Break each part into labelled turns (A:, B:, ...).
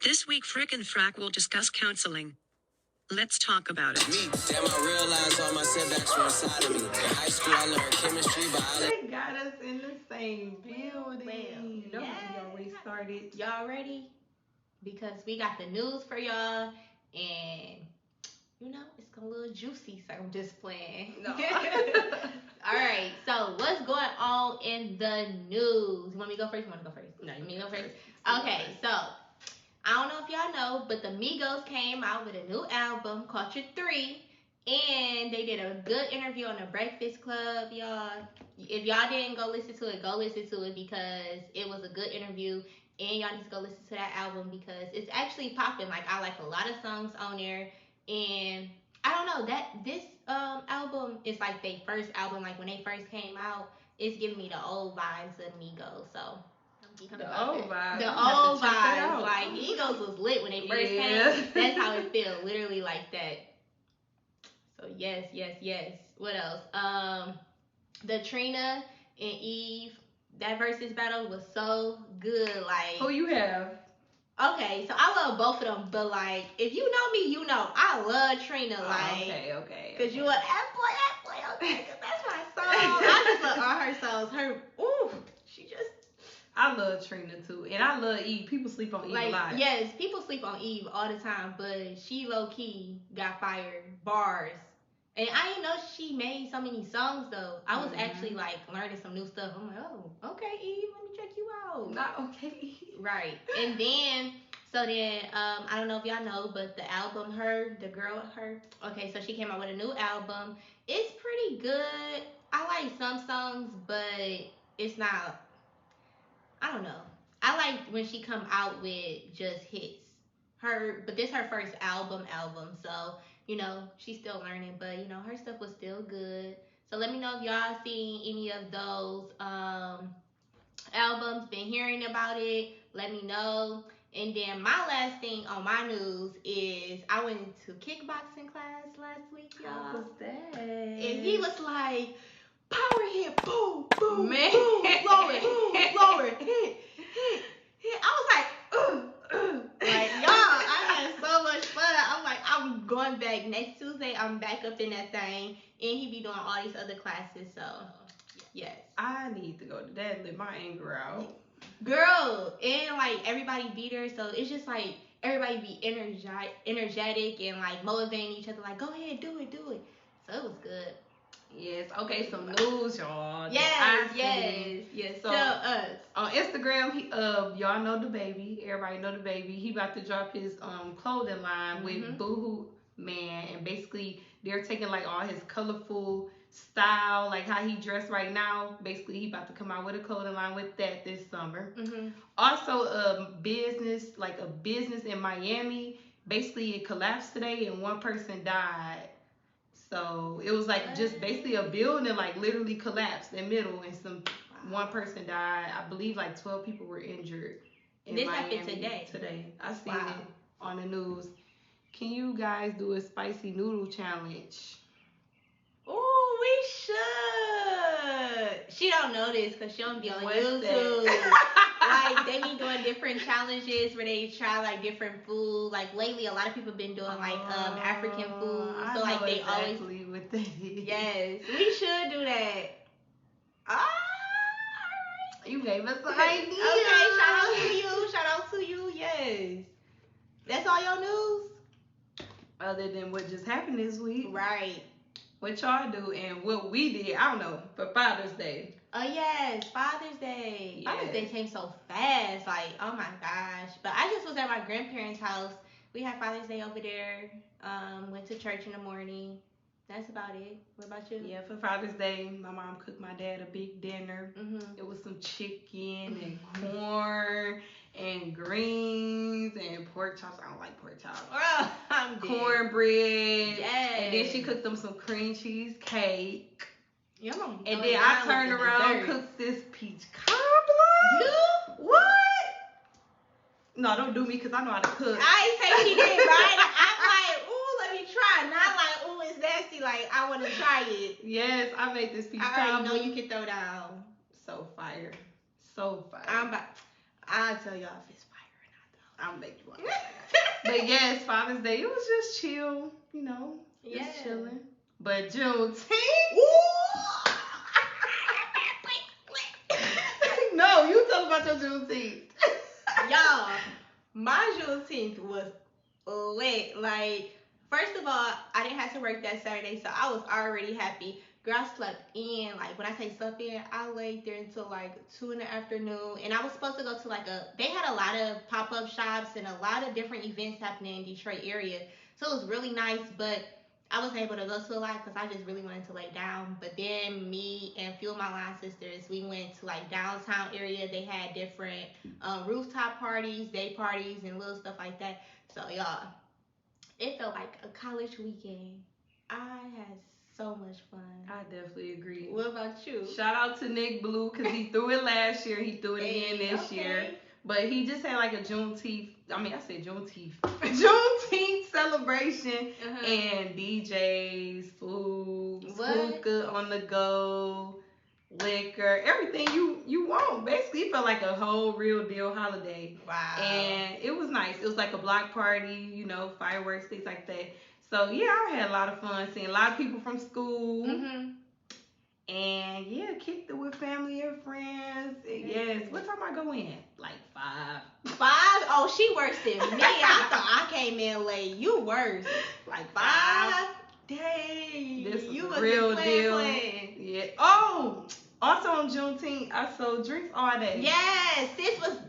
A: This week, Frick and Frack will discuss counseling. Let's talk about it.
B: Me, damn, I realized all my setbacks were inside of me. In high school, I learned chemistry,
C: They got us in the same building.
D: Well,
C: You know how we always started.
D: Y'all ready? Because we got the news for y'all, and you know it's a little juicy, so I'm just playing.
C: No.
D: All right, so what's going on in the news? You want me to go first? You want to go first?
C: No,
D: you want me to go first? Okay, so I don't know if y'all know, but the Migos came out with a new album called Culture 3, and they did a good interview on the Breakfast Club, y'all. If y'all didn't go listen to it because it was a good interview, and y'all need to go listen to that album because it's actually popping. Like, I like a lot of songs on there, and I don't know, this album is like their first album. Like, when they first came out, it's giving me the old vibes of Migos, so
C: The old vibes.
D: The old vibes. Like, Migos was lit when they first came. That's how it feels. Literally like that. So, yes. What else? The Trina and Eve, that versus battle was so good. Like,
C: who you have?
D: Okay, so I love both of them, but like, if you know me, you know I love Trina. Like,
C: okay.
D: Cause you are that boy, okay, cause that's my song. I just love all her songs. She just.
C: I love Trina too, and I love Eve. People sleep on Eve a lot.
D: Yes, people sleep on Eve all the time, but she low key got fired bars, and I didn't know she made so many songs though. I was actually like learning some new stuff. I'm like, oh, okay, Eve, let me check you out.
C: Not okay, Eve.
D: Right, and then I don't know if y'all know, but the album the girl Her. Okay, so she came out with a new album. It's pretty good. I like some songs, but it's not. I don't know. I like when she come out with just hits. But this her first album, so, you know, she's still learning, but, you know, her stuff was still good. So let me know if y'all seen any of those albums, been hearing about it. Let me know. And then my last thing on my news is I went to kickboxing class last week, y'all.
C: How was that?
D: And he was like, power hit, boom, boom,
C: man,
D: boom, lower, hit. I was like, like, y'all, I had so much fun. I'm like, I'm going back next Tuesday. I'm back up in that thing, and he be doing all these other classes. So, yes,
C: I need to go to that. Let my anger out,
D: girl. And like everybody beat her, so it's just like everybody be energetic and like motivating each other. Like, go ahead, do it. So it was good.
C: Yes. Okay. Some news, y'all.
D: Yes.
C: So
D: tell us
C: on Instagram, y'all know the baby. Everybody know the baby. He about to drop his clothing line with Boohoo Man, and basically they're taking like all his colorful style, like how he dressed right now. Basically, he about to come out with a clothing line with that this summer. Also, a business in Miami. Basically, it collapsed today, and one person died. So it was like just basically a building like literally collapsed in the middle, and one person died. I believe like 12 people were injured.
D: This happened
C: today. I seen it on the news. Can you guys do a spicy noodle challenge?
D: Oh, we should. She don't know this because she don't be on YouTube. Like, they be doing different challenges where they try like different food. Like lately, a lot of people been doing like African food. So like they always
C: with that.
D: Yes, we should do that.
C: You gave us an idea.
D: Okay, shout out to you. Yes, that's all your news.
C: Other than what just happened this week,
D: right?
C: What y'all do and what we did, I don't know, for Father's Day.
D: Oh yes, Father's Day. Yes. Father's Day came so fast, like, oh my gosh. But I just was at my grandparents' house. We had Father's Day over there. Went to church in the morning. That's about it. What about you?
C: Yeah, for Father's Day, my mom cooked my dad a big dinner. It was some chicken and corn and greens and pork chops. I don't like pork chops.
D: Oh, I'm dead.
C: Cornbread.
D: Yes.
C: And then she cooked them some cream cheese cake.
D: Yum.
C: And then I turned around and cooked this peach cobbler.
D: You?
C: What? No, don't do me because I know how to cook.
D: I ain't say she did, right? I'm like, ooh, let me try. Not like, ooh, it's nasty. Like, I want to try it.
C: Yes, I made this peach
D: cobbler. I already know
C: cobbler.
D: you can throw down.
C: So fire. So fire.
D: I'll tell y'all if it's fire or not, though.
C: I'll make you watch. But yes, Father's Day, it was just chill, you know, just chilling. But Juneteenth? No, you tell about your Juneteenth.
D: Y'all, my Juneteenth was lit. Like, first of all, I didn't have to work that Saturday, so I was already happy. Girl, I slept in. Like, when I say slept in, I laid there until like 2 in the afternoon. And I was supposed to go to like they had a lot of pop-up shops and a lot of different events happening in Detroit area. So it was really nice, but I was able to go to a lot because I just really wanted to lay down. But then me and a few of my line sisters, we went to like downtown area. They had different rooftop parties, day parties, and little stuff like that. So y'all, it felt like a college weekend. I had so much fun.
C: I definitely agree.
D: What about you?
C: Shout out to Nick Blue because he threw it last year. He threw it again this year. But he just had like a Juneteenth. Juneteenth celebration and DJs, food, hookah on the go, liquor, everything you want. Basically, it felt like a whole real deal holiday.
D: Wow.
C: And it was nice. It was like a block party, you know, fireworks, things like that. So yeah, I had a lot of fun seeing a lot of people from school. And yeah, kicked it with family and friends. And yes, what time I go in? Like 5.
D: 5? Oh, she worse than me. I thought I came in late. You worse.
C: Like
D: 5 days.
C: This was
D: you was
C: real deal.
D: Playing.
C: Yeah. Oh, also on Juneteenth, I sold drinks all day.
D: Yes, sis was. If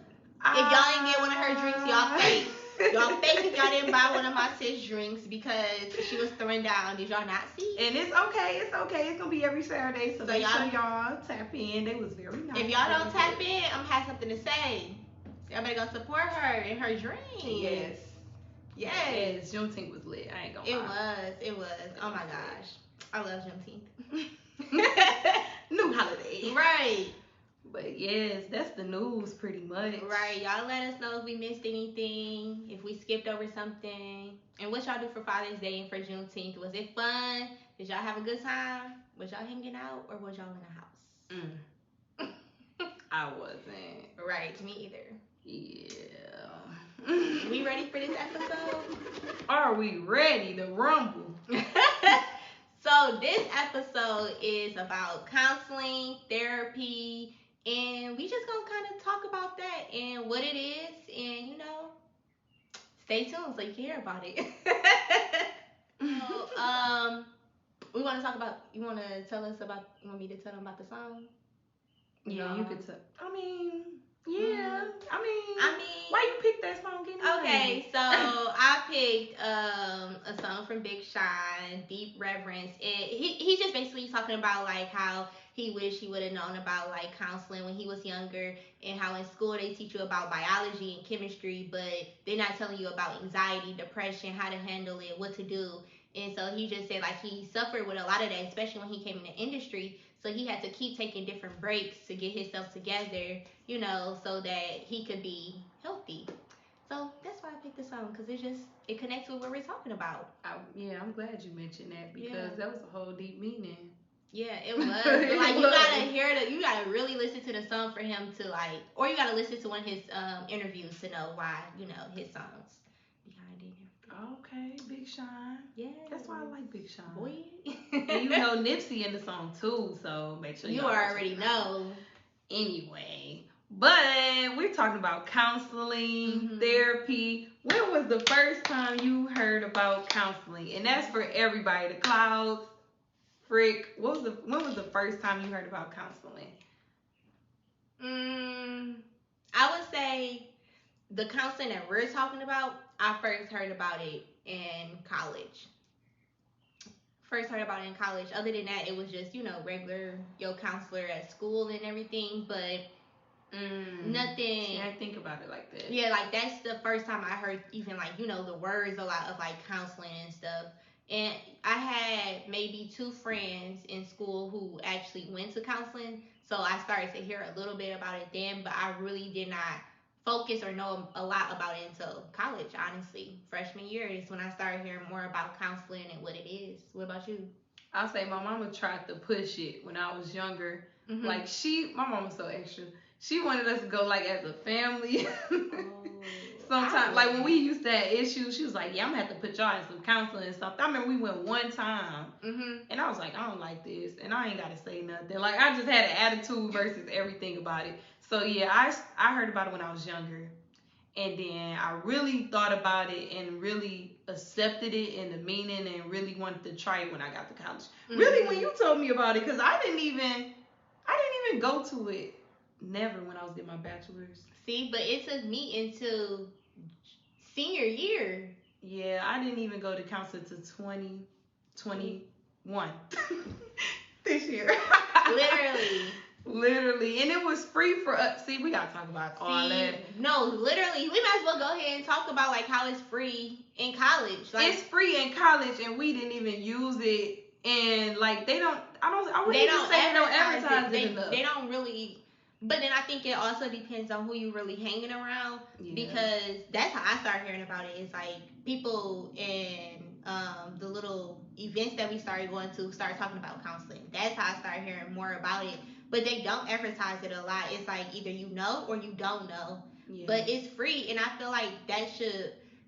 D: y'all didn't get one of her drinks, y'all fake. Y'all fake if y'all didn't buy one of my sis drinks because she was throwing down. Did y'all not see?
C: And it's okay. It's okay. It's gonna be every Saturday, so make sure y'all tap in. They was very nice.
D: If y'all don't tap in, I'm gonna have something to say. Y'all better go support her and her dreams. Yes.
C: Juneteenth was lit. I ain't gonna lie.
D: It was. Oh my gosh. I love Juneteenth.
C: New holiday.
D: Right.
C: But yes, that's the news pretty much.
D: Right. Y'all let us know if we missed anything, if we skipped over something. And what y'all do for Father's Day and for Juneteenth. Was it fun? Did y'all have a good time? Was y'all hanging out or was y'all in the house?
C: I wasn't.
D: Right. Me either.
C: Yeah.
D: We ready for this episode?
C: Are we ready to rumble?
D: So this episode is about counseling, therapy, and we just gonna kind of talk about that and what it is, and you know, stay tuned so you can hear about it. So, we want to talk about. You want to tell us about? You want me to tell them about the song?
C: Yeah, you could tell. I mean, yeah. I mean, why you pick that song anyway?
D: Okay, so I picked a song from Big Sean, Deep Reverence, and he just basically talking about like how he wished he would have known about like counseling when he was younger, and how in school they teach you about biology and chemistry, but they're not telling you about anxiety, depression, how to handle it, what to do. And so he just said like he suffered with a lot of that, especially when he came in the industry. So he had to keep taking different breaks to get himself together, you know, so that he could be healthy. So that's why I picked the song, because it connects with what we're talking about.
C: I'm glad you mentioned that, because that was a whole deep meaning.
D: Yeah, it was. Like, you gotta you gotta really listen to the song for him to like, or you gotta listen to one of his interviews to know why, you know, his songs behind it.
C: Okay, Big Sean.
D: Yeah.
C: That's why I like Big Sean.
D: Boy.
C: And you know Nipsey in the song too, so make sure
D: you already know.
C: Anyway, but we're talking about counseling, therapy. When was the first time you heard about counseling? And that's for everybody. The Clouds, Frick. When was the first time you heard about counseling?
D: I would say the counseling that we're talking about, I first heard about it in college. Other than that, it was just, you know, regular your counselor at school and everything, but nothing.
C: See, I think about it like that.
D: Yeah, like that's the first time I heard even like, you know, the words a lot of like counseling and stuff. And I had maybe 2 friends in school who actually went to counseling, so I started to hear a little bit about it then, but I really did not focus or know a lot about it until college, honestly. Freshman year is when I started hearing more about counseling and what it is. What about you?
C: I'll say my mama tried to push it when I was younger. Like my mom was so extra. She wanted us to go like as a family. Sometimes, like when we used to have issues, she was like, "Yeah, I'm gonna have to put y'all in some counseling and stuff." I remember we went one time, and I was like, "I don't like this," and I ain't gotta say nothing. Like I just had an attitude versus everything about it. So yeah, I heard about it when I was younger, and then I really thought about it and really accepted it in the meaning and really wanted to try it when I got to college. Really, when you told me about it, because I didn't even go to it. Never when I was getting my bachelor's.
D: See, but it took me into senior year.
C: Yeah, I didn't even go to counseling to 2021 this year. Literally, and it was free for us. See, we gotta talk about all that.
D: No, literally, we might as well go ahead and talk about like how it's free in college. Like,
C: it's free in college, and we didn't even use it. And like they don't, I wouldn't even say they don't advertise it enough.
D: They don't really. But then I think it also depends on who you really hanging around, because that's how I started hearing about it. It's like people in the little events that we started going to started talking about counseling. That's how I started hearing more about it. But they don't advertise it a lot. It's like either you know or you don't know. Yeah. But it's free, and I feel like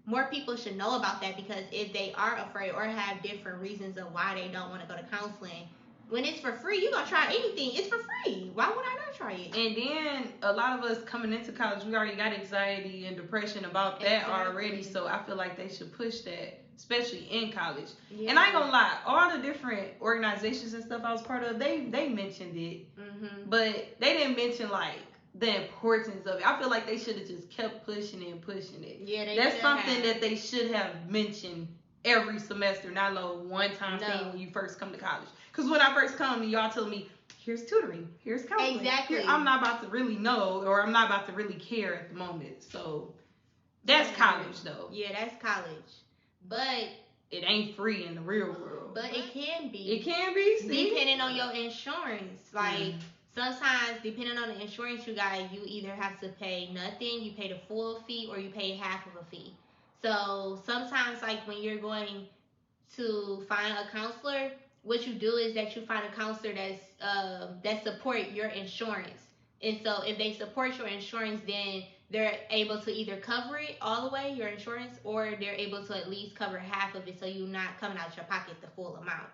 D: more people should know about that, because if they are afraid or have different reasons of why they don't want to go to counseling, when it's for free, you're going to try anything. It's for free. Why would I not try it?
C: And then a lot of us coming into college, we already got anxiety and depression about that already. So I feel like they should push that, especially in college. Yeah. And I ain't going to lie, all the different organizations and stuff I was part of, they mentioned it. But they didn't mention like the importance of it. I feel like they should have just kept pushing it. Yeah, that's something that they should have mentioned every semester, not a little one-time thing when you first come to college. Because when I first come, y'all tell me, here's tutoring, here's counseling.
D: Exactly.
C: I'm not about to really know, or I'm not about to really care at the moment. So that's college, though.
D: Yeah, that's college. But
C: it ain't free in the real world.
D: But it can be.
C: It can be, see?
D: Depending on your insurance. Like, sometimes, depending on the insurance you got, you either have to pay nothing, you pay the full fee, or you pay half of a fee. So sometimes, like when you're going to find a counselor, what you do is that you find a counselor that support your insurance. And so if they support your insurance, then they're able to either cover it all the way, your insurance, or they're able to at least cover half of it, so you're not coming out your pocket the full amount.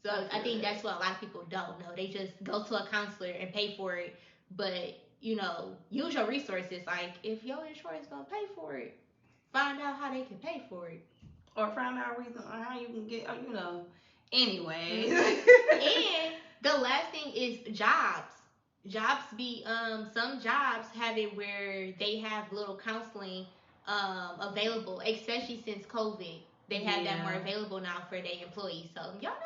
D: So I think that's what a lot of people don't know. They just go to a counselor and pay for it, but use your resources. Like, if your insurance gonna pay for it, find out how they can pay for it.
C: Or find out reason how you can get, Anyway.
D: And the last thing is jobs. Jobs be, some jobs have it where they have little counseling available, especially since COVID. They have that more available now for their employees. So y'all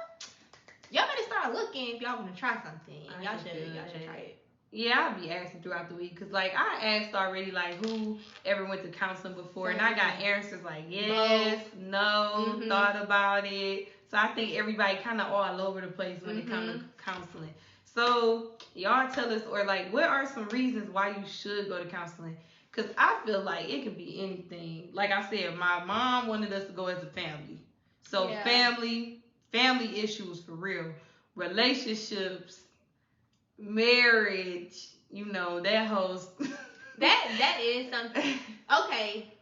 D: better start looking if y'all want to try something. Y'all should try it.
C: Yeah, I'll be asking throughout the week, because like I asked already, like, who ever went to counseling before, and I got answers like yes, no, thought about it. So I think everybody kind of all over the place when it comes to counseling. So y'all tell us, or like, what are some reasons why you should go to counseling? Because I feel like it could be anything. Like I said, my mom wanted us to go as a family. So family issues for real, relationships, marriage, that whole
D: that is something. Okay,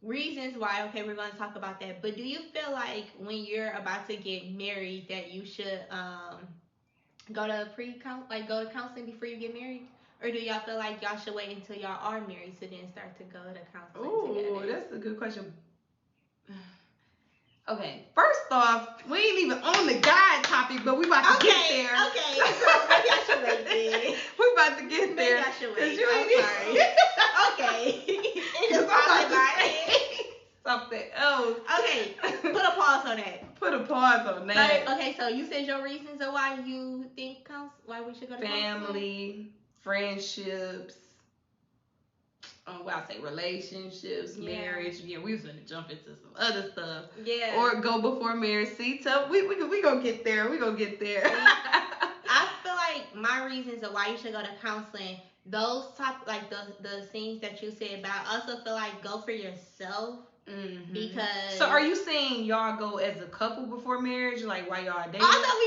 D: reasons why. Okay, we're going to talk about that. But do you feel like when you're about to get married that you should go to counseling before you get married? Or do y'all feel like y'all should wait until y'all are married to then start to go to counseling together?
C: Oh, that's a good question. Okay, first off, we ain't even on the guide topic, but we about to get there.
D: Okay, so maybe I should wait then.
C: We about to get there.
D: Maybe I should wait. I'm sorry. Okay. It just popped in my head.
C: Something else.
D: Okay, put a pause on that.
C: Put a pause on that.
D: But, okay, so you said your reasons of why you think why we should go to
C: family, friendships. I say relationships, marriage. Yeah, we was gonna jump into some other stuff.
D: Yeah.
C: Or go before marriage. See, we gonna get there. We gonna get there.
D: I feel like my reasons of why you should go to counseling, those like the things that you said, but I also feel like go for yourself. Because. So
C: are you saying y'all go as a couple before marriage, like while y'all dating?
D: I thought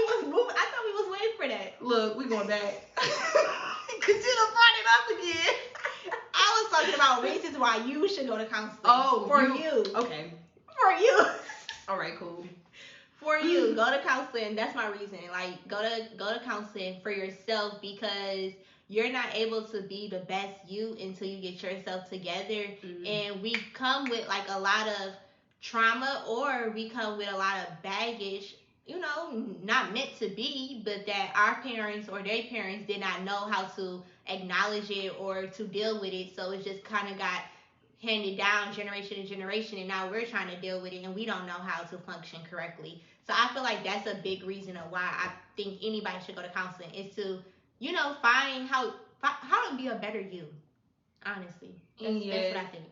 D: we was waiting for that.
C: Look, we going back. Cause you done brought it up again.
D: I was talking about reasons why you should go to counseling.
C: Oh,
D: for you.
C: Okay.
D: For you.
C: All right, cool.
D: For you, go to counseling. That's my reason. Like, go to counseling for yourself, because you're not able to be the best you until you get yourself together.
C: Mm-hmm.
D: And we come with like a lot of trauma, or we come with a lot of baggage, not meant to be, but that our parents or their parents did not know how to acknowledge it or to deal with it. So it just kind of got handed down generation to generation, and now we're trying to deal with it, and we don't know how to function correctly. So I feel like that's a big reason of why I think anybody should go to counseling, is to, find how to be a better you. Honestly, that's what I think.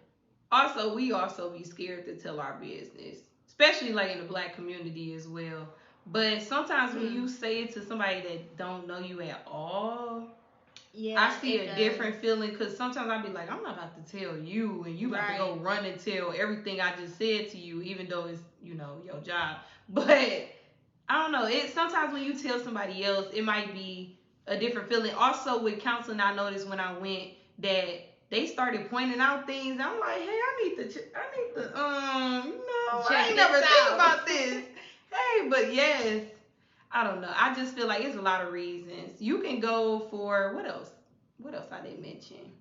C: Also, we also be scared to tell our business, especially like in the black community as well. But sometimes when you say it to somebody that don't know you at all, I see a different feeling, because sometimes I'll be like, I'm not about to tell you, and you about to go run and tell everything I just said to you, even though it's, your job. But I don't know. Sometimes when you tell somebody else, it might be a different feeling. Also with counseling, I noticed when I went that they started pointing out things. I'm like, hey, I need to, I ain't never think about this. Hey, but yes, I don't know. I just feel like it's a lot of reasons. You can go for, what else? What else I didn't mention?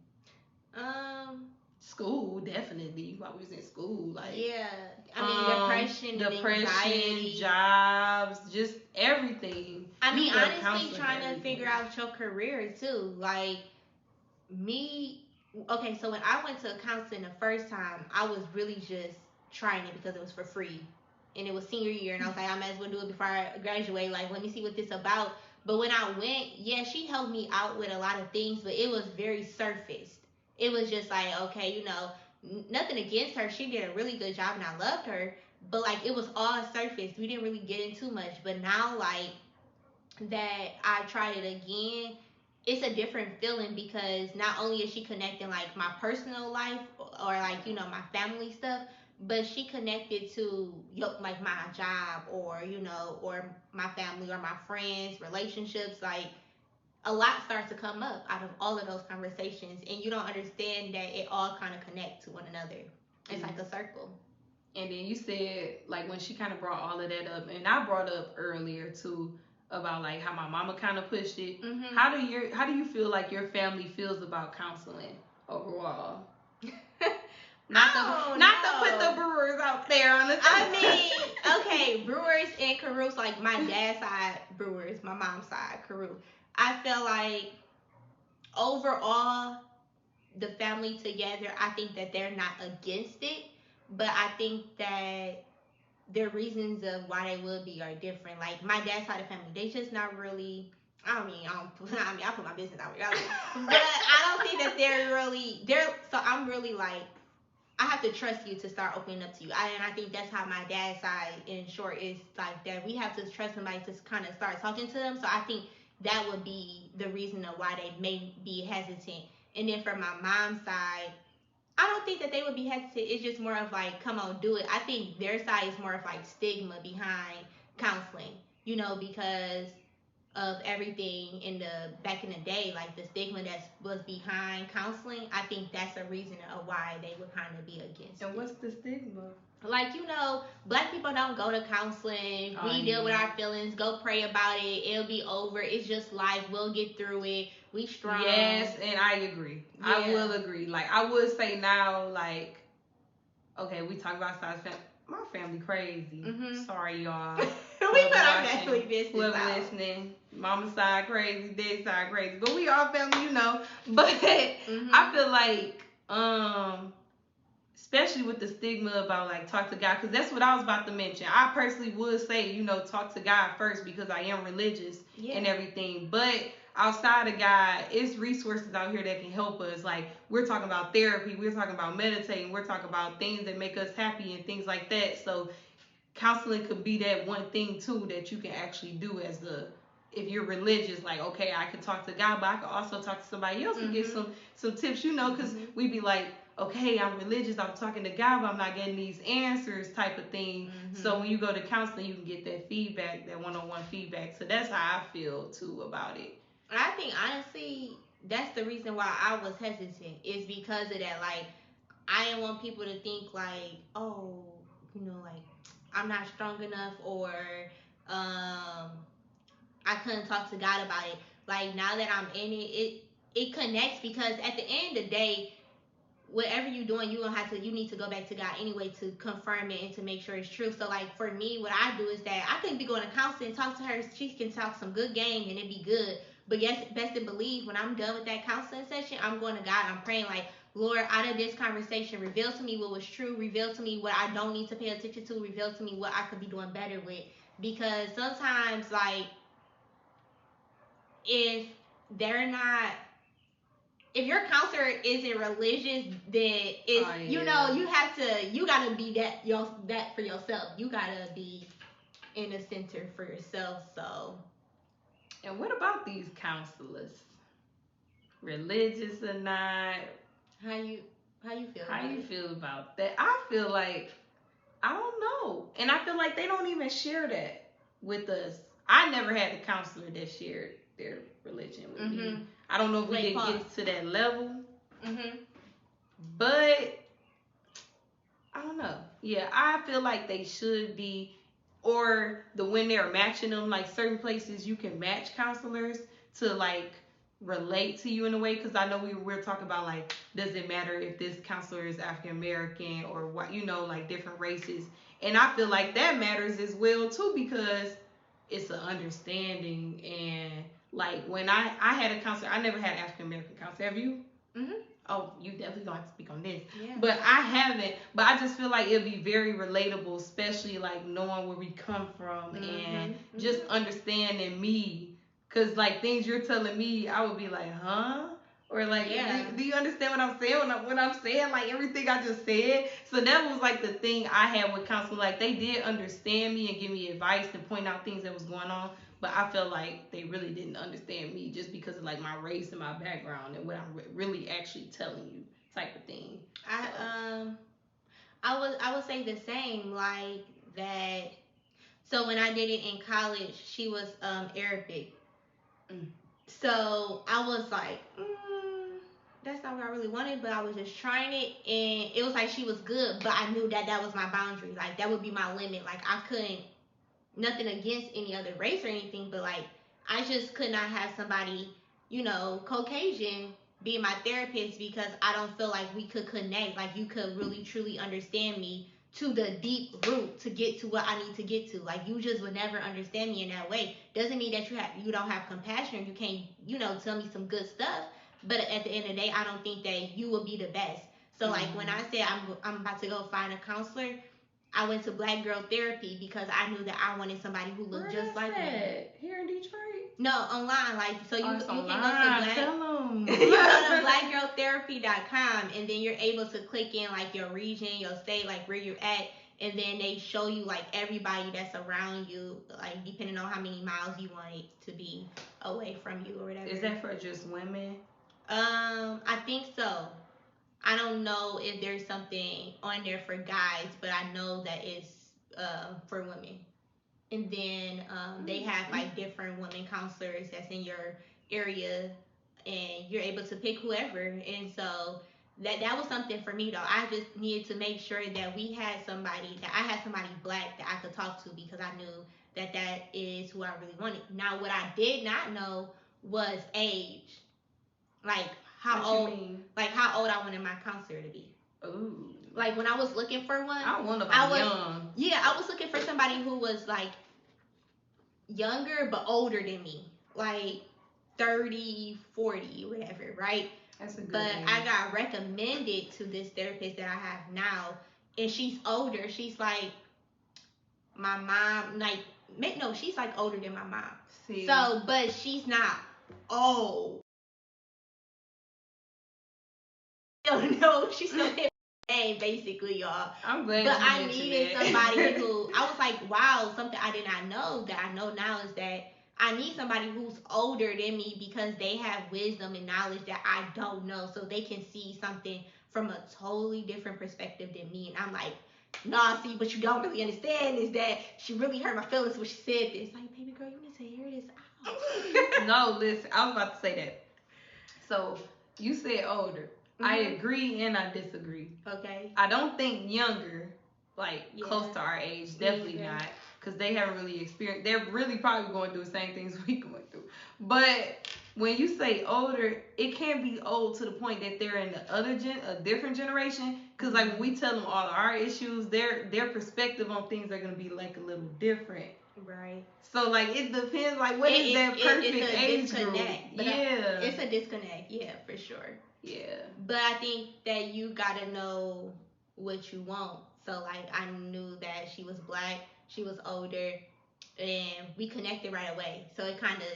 C: School, definitely. While we was in school, like,
D: yeah, I mean, depression, anxiety,
C: jobs, just everything.
D: I mean, honestly, trying to figure out your career too. Like me, okay, so when I went to counseling the first time, I was really just trying it because it was for free, and it was senior year, and I was like, I might as well do it before I graduate. Like, let me see what this about. But when I went, yeah, she helped me out with a lot of things, but it was very surfaced. It was just like, okay, nothing against her. She did a really good job, and I loved her. But, like, it was all surface. We didn't really get into much. But now, like, that I tried it again, it's a different feeling, because not only is she connecting, like, my personal life or, like, my family stuff, but she connected to, like, my job or, or my family or my friends, relationships. Like, a lot starts to come up out of all of those conversations, and you don't understand that it all kind of connect to one another. It's like a circle.
C: And then you said, like, when she kind of brought all of that up, and I brought up earlier too about like how my mama kind of pushed it. Mm-hmm. How do you feel like your family feels about counseling overall? Not to put the Brewers out there on the
D: I mean, okay, Brewers and Carus, like my dad's side Brewers, my mom's side Carew. I feel like overall, the family together, I think that they're not against it, but I think that their reasons of why they would be are different. Like my dad's side of the family, they just not really. I put my business out there, but I don't think that they're. So I'm really like, I have to trust you to start opening up to you. And I think that's how my dad's side, in short, is like that. We have to trust somebody to kind of start talking to them. So I think that would be the reason of why they may be hesitant. And then from my mom's side, I don't think that they would be hesitant. It's just more of like, come on, do it. I think their side is more of like stigma behind counseling, because of everything back in the day, like the stigma that was behind counseling. I think that's a reason of why they would kind of be against it.
C: And what's the stigma?
D: Like, black people don't go to counseling. We deal with our feelings. Go pray about it. It'll be over. It's just life. We'll get through it. We strong.
C: Yes, and I agree. Yeah. I will agree. Like, I would say now, like, okay, we talk about size family. My family crazy. Mm-hmm. Sorry, y'all.
D: We put our family business
C: whoever
D: out.
C: Listening. Mama side crazy, dad side crazy. But we all family, But mm-hmm. I feel like, especially with the stigma about like talk to God, because that's what I was about to mention. I personally would say, talk to God first, because I am religious and everything. But outside of God, it's resources out here that can help us. Like, we're talking about therapy, we're talking about meditating, we're talking about things that make us happy and things like that. So counseling could be that one thing too that you can actually do if you're religious. Like, okay, I could talk to God, but I could also talk to somebody else and get some tips, because we be like, okay, I'm religious, I'm talking to God, but I'm not getting these answers type of thing. Mm-hmm. So when you go to counseling, you can get that feedback, that one-on-one feedback. So that's how I feel too about it.
D: I think, honestly, that's the reason why I was hesitant, is because of that. Like, I didn't want people to think like, oh, like I'm not strong enough, or I couldn't talk to God about it. Like, now that I'm in it connects, because at the end of the day, whatever you're doing, you need to go back to God anyway to confirm it and to make sure it's true. So like for me, what I do is that I could be going to counseling, talk to her, she can talk some good game and it'd be good. But yes, best to believe when I'm done with that counseling session, I'm going to God. I'm praying like, Lord, out of this conversation, reveal to me what was true, reveal to me what I don't need to pay attention to, reveal to me what I could be doing better with. Because sometimes, like, if they're not, if your counselor isn't religious, then it's you gotta be that for yourself. You gotta be in the center for yourself. So.
C: And what about these counselors? Religious or not?
D: How you feel?
C: How you feel about that? I feel like, I don't know, and I feel like they don't even share that with us. I never had a counselor that shared their religion with me. I don't know if we didn't get to that level. But I don't know. Yeah, I feel like they should be, or when they're matching them, like certain places you can match counselors to like relate to you in a way. Because I know we're talking about like, does it matter if this counselor is African American or what, like different races. And I feel like that matters as well too, because it's an understanding. And like when I had a counselor, I never had an African American counselor. Have you? Oh, you definitely gonna have to speak on this.
D: Yeah.
C: But I haven't. But I just feel like it'll be very relatable, especially like knowing where we come from and just understanding me. Cause like things you're telling me, I would be like, huh? Or like, do you understand what I'm saying? When I'm saying like everything I just said. So that was like the thing I had with counseling. Like they did understand me and give me advice and point out things that was going on. But I felt like they really didn't understand me just because of like my race and my background and what I'm really actually telling you, type of thing.
D: I would say the same, like that. So when I did it in college, she was Arabic. So I was like, that's not what I really wanted, but I was just trying it, and it was like she was good, but I knew that was my boundary. Like that would be my limit. Like I couldn't. Nothing against any other race or anything, but like I just could not have somebody, Caucasian be my therapist, because I don't feel like we could connect. Like you could really truly understand me to the deep root to get to what I need to get to. Like you just would never understand me in that way. Doesn't mean that you don't have compassion. You can't, tell me some good stuff. But at the end of the day, I don't think that you will be the best. So like when I said I'm about to go find a counselor, I went to Black Girl Therapy because I knew that I wanted somebody who looked just like me.
C: Here in Detroit?
D: No, online. Like so you can go to blackgirltherapy.com, and then you're able to click in like your region, your state, like where you're at, and then they show you like everybody that's around you, like depending on how many miles you want it to be away from you or whatever.
C: Is that for just women?
D: I think so. I don't know if there's something on there for guys, but I know that it's for women. And then they have like different women counselors that's in your area, and you're able to pick whoever. And so that was something for me though. I just needed to make sure that I had somebody Black that I could talk to, because I knew that is who I really wanted. Now what I did not know was age. Like how old I wanted my counselor to be.
C: Ooh.
D: Like when I was looking for one,
C: I was young.
D: Yeah, I was looking for somebody who was like younger but older than me. Like 30, 40, whatever, right?
C: That's a good
D: But
C: age.
D: I got recommended to this therapist that I have now, and she's older. She's like my mom, like no, she's like older than my mom.
C: See.
D: So, but she's not old. No, she's still hit name basically, y'all.
C: I'm glad.
D: But I needed somebody who I was like, wow, something I did not know that I know now is that I need somebody who's older than me, because they have wisdom and knowledge that I don't know, so they can see something from a totally different perspective than me. And I'm like, nah, see, what you don't really understand is that she really hurt my feelings when she said this. Like, baby girl, you need to hear this out.
C: No, listen, I was about to say that. So you said older. I agree and I disagree.
D: Okay.
C: I don't think younger, like close to our age, definitely not, because they haven't really experienced. They're really probably going through the same things we going through. But when you say older, it can't be old to the point that they're in the other a different generation. Because like when we tell them all our issues, their perspective on things are gonna be like a little different.
D: Right.
C: So like it depends. Like what is that perfect age group?
D: Yeah. It's a disconnect. Yeah, for sure.
C: Yeah.
D: But I think that you gotta know what you want. So like I knew that she was black, she was older, and we connected right away. So it kind of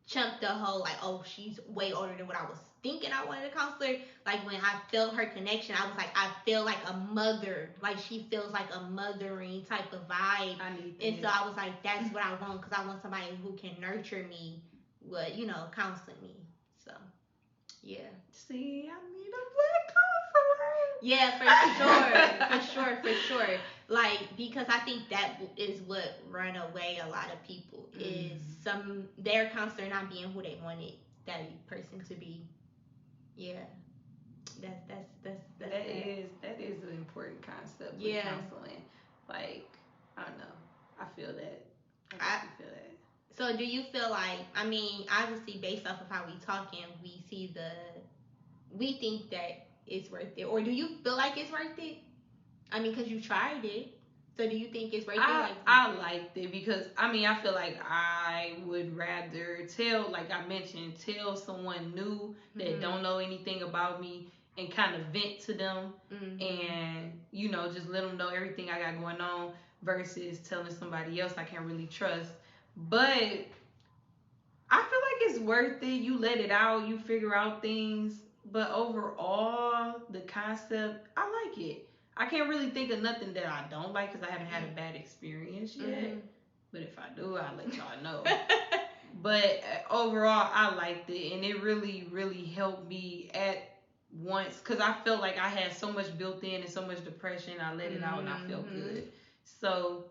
D: chunked the whole like, oh, she's way older than what I was thinking I wanted a counselor. Like when I felt her connection, I was like, I feel like a mother. Like she feels like a mothering type of vibe.
C: I need that.
D: And so I was like, that's what I want, because I want somebody who can nurture me with, counseling me. So yeah.
C: See, I need a black counselor.
D: Yeah, for sure. Like, because I think that is what run away a lot of people is their counselor not being who they wanted that person to be. Yeah, that
C: is an important concept with counseling. Like, I don't know, I feel that. I feel that.
D: So do you feel like, I mean, obviously based off of how we talking, we think that it's worth it, or do you feel like it's worth it? I mean, because you tried it. So do you think it's worth it?
C: I liked it because, I mean, I feel like I would rather tell someone new that don't know anything about me and kind of vent to them and, just let them know everything I got going on versus telling somebody else I can't really trust. But I feel like it's worth it. You let it out, you figure out things. But overall, the concept, I like it. I can't really think of nothing that I don't like because I haven't had a bad experience yet. But if I do, I'll let y'all know. But overall, I liked it. And it really, really helped me at once because I felt like I had so much built in and so much depression. I let it out and I felt good. So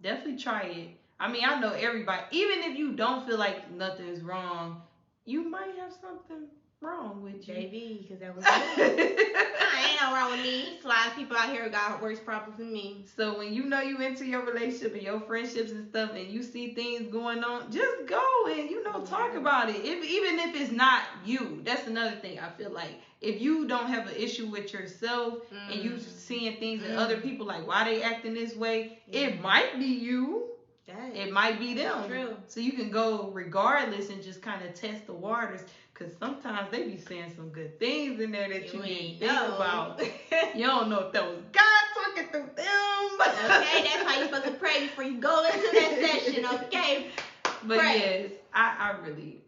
C: definitely try it. I mean, I know everybody, even if you don't feel like nothing's wrong, you might have something wrong with you.
D: Baby, because that was ain't no wrong with me. It's a lot of people out here got worse problems than me.
C: So when you know you into your relationship and your friendships and stuff and you see things going on, just go and talk about it. Even if it's not you. That's another thing. I feel like if you don't have an issue with yourself and you seeing things in other people, like why they acting this way, it might be you. It might be them.
D: True.
C: So you can go regardless and just kind of test the waters. Because sometimes they be saying some good things in there that you didn't think about. You don't know if that was God talking through them.
D: Okay, that's why you're supposed to pray before you go into that session, okay?
C: But yes, I really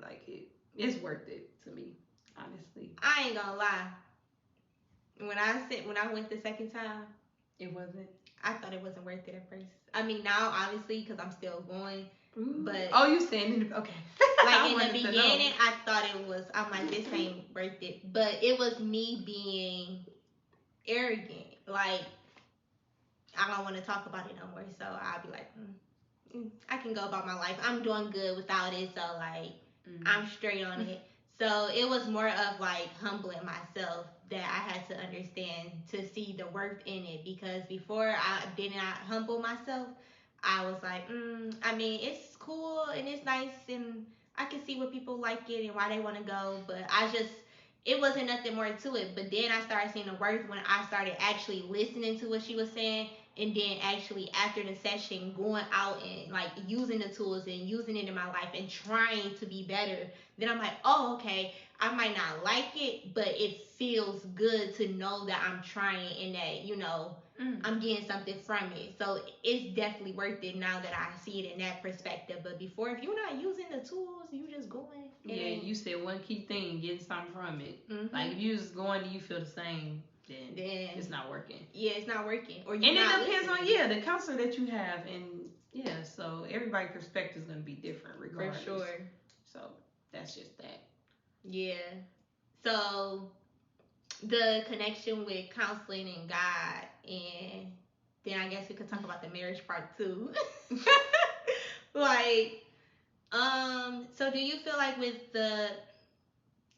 C: like it. It's worth it to me, honestly.
D: I ain't gonna lie. When I went the second time,
C: it wasn't.
D: I thought it wasn't worth it at first. I mean, now obviously because I'm still going. But
C: you saying okay?
D: Like in the beginning, I thought it was. I'm like, this ain't worth it. But it was me being arrogant. Like I don't want to talk about it no more. So I'll be like, I can go about my life. I'm doing good without it. So like, I'm straight on it. So it was more of like humbling myself that I had to understand to see the worth in it, because before I did not humble myself. I was like, I mean, it's cool and it's nice and I can see what people like it and why they want to go, but it wasn't nothing more to it. But then I started seeing the worth when I started actually listening to what she was saying, and then actually after the session going out and like using the tools and using it in my life and trying to be better. Then I'm like, oh, okay, I might not like it, but it feels good to know that I'm trying and that, I'm getting something from it. So it's definitely worth it now that I see it in that perspective. But before, if you're not using the tools, you just going.
C: Yeah, you said one key thing, getting something from it. Like if you just going and you feel the same, then it's not working.
D: Yeah, it's not working. Or
C: and it depends on the counselor that you have, and so everybody's perspective is gonna be different regardless.
D: For sure.
C: So that's just that.
D: Yeah. So the connection with counseling and God, and then I guess we could talk about the marriage part too. Like, so do you feel like with the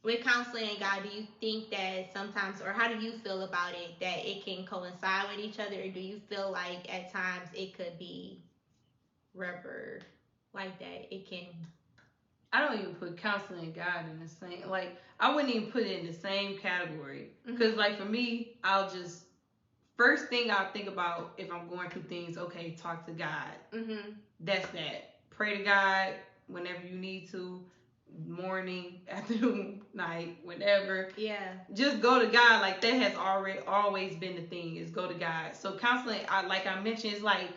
D: with counseling and God, do you think that sometimes, or how do you feel about it, that it can coincide with each other, or do you feel like at times it could be rubber like that? It can.
C: I don't even put counseling and God in the same. Like, I wouldn't even put it in the same category. Because, like, for me, I'll just first thing I'll think about if I'm going through things. Okay, talk to God. That's that. Pray to God whenever you need to. Morning, afternoon, night, whenever.
D: Yeah.
C: Just go to God. Like, that has always been the thing, is go to God. So counseling, like I mentioned, is like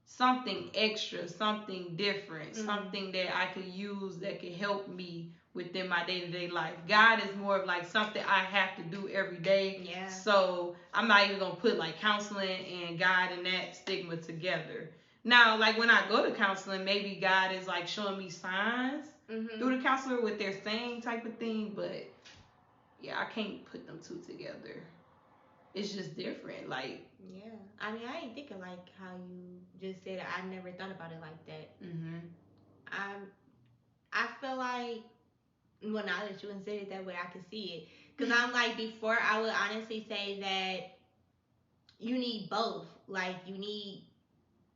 C: something extra, something different, something that I could use that could help me within my day-to-day life. God is more of like something I have to do every day.
D: Yeah.
C: So I'm not even gonna put like counseling and God and that stigma together. Now, like when I go to counseling, maybe God is like showing me signs through the counselor with their saying type of thing, but yeah, I can't put them two together. It's just different. Like,
D: yeah. I mean, I ain't thinking like how you just said it. I never thought about it like that. I feel like, well, now that you said it that way, I can see it. Because I'm like, before, I would honestly say that you need both. Like, you need